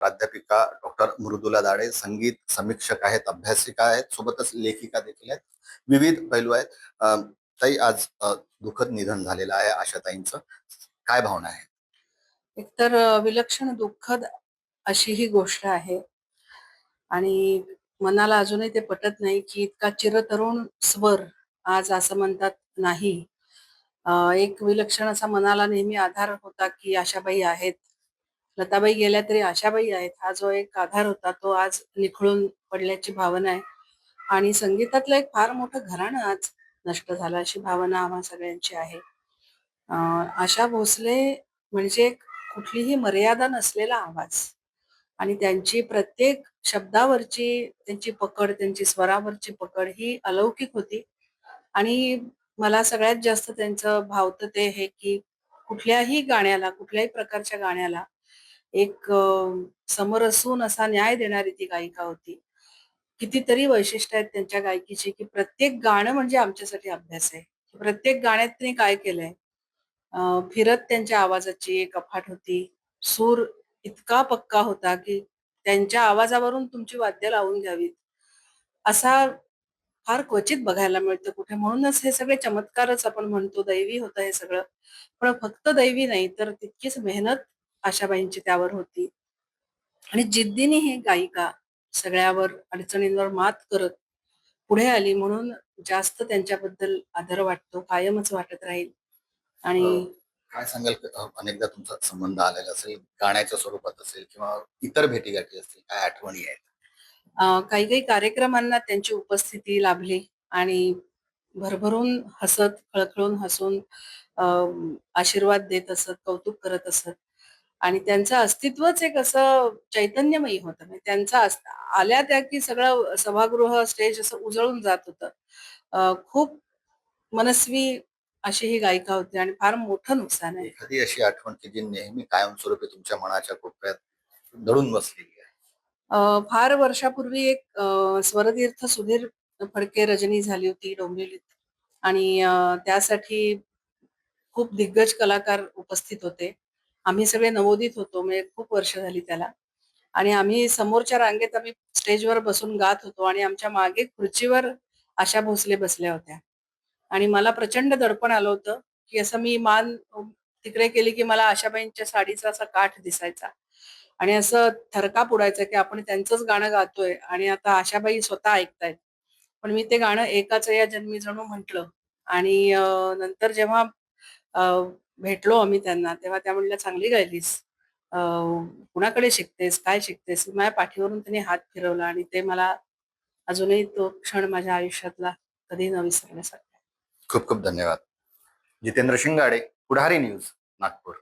प्राध्यापिका डॉक्टर मृदुला दाडे संगीत समीक्षक आहेत, अभ्यासिका आहेत, सोबतच लेखिका देखील आहेत. विविध पैलू आहेत. ताई, आज दुःखद निधन झालेलं आहे आशाताईंचं. काय भावना आहे? एकतर विलक्षण दुःखद अशी ही गोष्ट आहे आणि मनाला अजूनही ते पटत नाही, की इतका चिरतरुण स्वर आज असं म्हणतात नाही. एक विलक्षण असा मनाला नेहमी आधार होता, की आशाबाई आहेत. लताबाई गेल्या तरी आशाबाई आहेत. हा जो एक आधार होता तो आज निखळून पडल्याची भावना आहे आणि संगीतातलं एक फार मोठं घराणं आज नष्ट झालं अशी भावना आम्हा सगळ्यांची आहे. अ, आशा भोसले म्हणजे कुठलीही मर्यादा नसलेला आवाज आणि त्यांची प्रत्येक शब्दावरची त्यांची पकड, त्यांची स्वरावरची पकड ही अलौकिक होती. आणि मला सगळ्यात जास्त त्यांचं भावतं ते हे, की कुठल्याही गाण्याला, कुठल्याही प्रकारच्या गाण्याला एक समरसून असा न्याय देणारी ती गायिका होती. कितीतरी वैशिष्ट्य आहेत त्यांच्या गायकीची, की प्रत्येक गाणं म्हणजे आमच्यासाठी अभ्यास आहे. प्रत्येक गाण्यात त्यांनी काय केलंय? फिरत त्यांच्या आवाजाची एक अफाट होती. सूर इतका पक्का होता, की त्यांच्या आवाजावरून तुमची वाद्य लावून घ्यावीत, असा फार क्वचित बघायला मिळतं कुठे. म्हणूनच हे सगळे चमत्कारच आपण म्हणतो. दैवी होतं हे सगळं. पण फक्त दैवी नाही, तर तितकीच मेहनत आशाबाईंची त्यावर होती. आणि जिद्दीने ही गायिका सगळ्यावर अडचणींवर मात करत पुढे आली म्हणून जास्त त्यांच्याबद्दल आदर वाटतो, कायमच वाटत राहील. आणि काय सांगाल? अनेकदा तुमचा संबंध आलेला असेल, गाण्याच्या स्वरूपात असेल किंवा इतर भेटीगाठी असतील, काय आठवणी आहेत? काही-काही कार्यक्रमांना त्यांची उपस्थिती लाभली आणि भरभरून हसत, खळखळून हसून अ, आशीर्वाद देत असत, कौतुक करत असत आणि त्यांचं अस्तित्वच एक असं चैतन्यमयी होतं. म्हणजे त्यांचा आल्या त्या की सगळं सभागृह, स्टेज असं उजळून जात होतं. खूप मनस्वी अशी ही गायिका होती आणि फार मोठं नुकसान आहे. एखादी अशी आठवण की जी नेहमी कायमस्वरूपी तुमच्या मनाच्या कोपऱ्यात दडून बसलेली आहे? फार वर्षापूर्वी एक स्वरतीर्थ सुधीर फडके रजनी झाली होती डोंबिवलीत आणि त्यासाठी खूप दिग्गज कलाकार उपस्थित होते. आम्ही सगळे नवोदित होतो. म्हणजे खूप वर्ष झाली त्याला आणि आम्ही समोरच्या रांगेत आम्ही स्टेजवर बसून गात होतो आणि आमच्या मागे खुर्चीवर आशा भोसले बसल्या होत्या आणि मला प्रचंड दडपण आलं होतं, की असं मी मान तिकडे केली, की मला आशाबाईंच्या साडीचा असा काठ दिसायचा आणि असं थरकाप उडायचा, की आपण त्यांचंच गाणं गातोय आणि आता आशाबाई स्वतः ऐकतायत. पण मी ते गाणं एकाच या जन्मी जणू म्हटलं आणि नंतर जेव्हा अ, भेटलो आम्ही त्यांना, तेव्हा त्या म्हणल्या, "चांगली गायलीस. अ, कुणाकडे शिकतेस? काय शिकतेस?" माझ्या पाठीवरून त्यांनी हात फिरवला आणि ते मला अजूनही तो क्षण माझ्या आयुष्यातला कधी न विसरण्यासारखा आहे. खूप खूप धन्यवाद. जितेंद्र शिंगाडे, पुढारी न्यूज, नागपूर.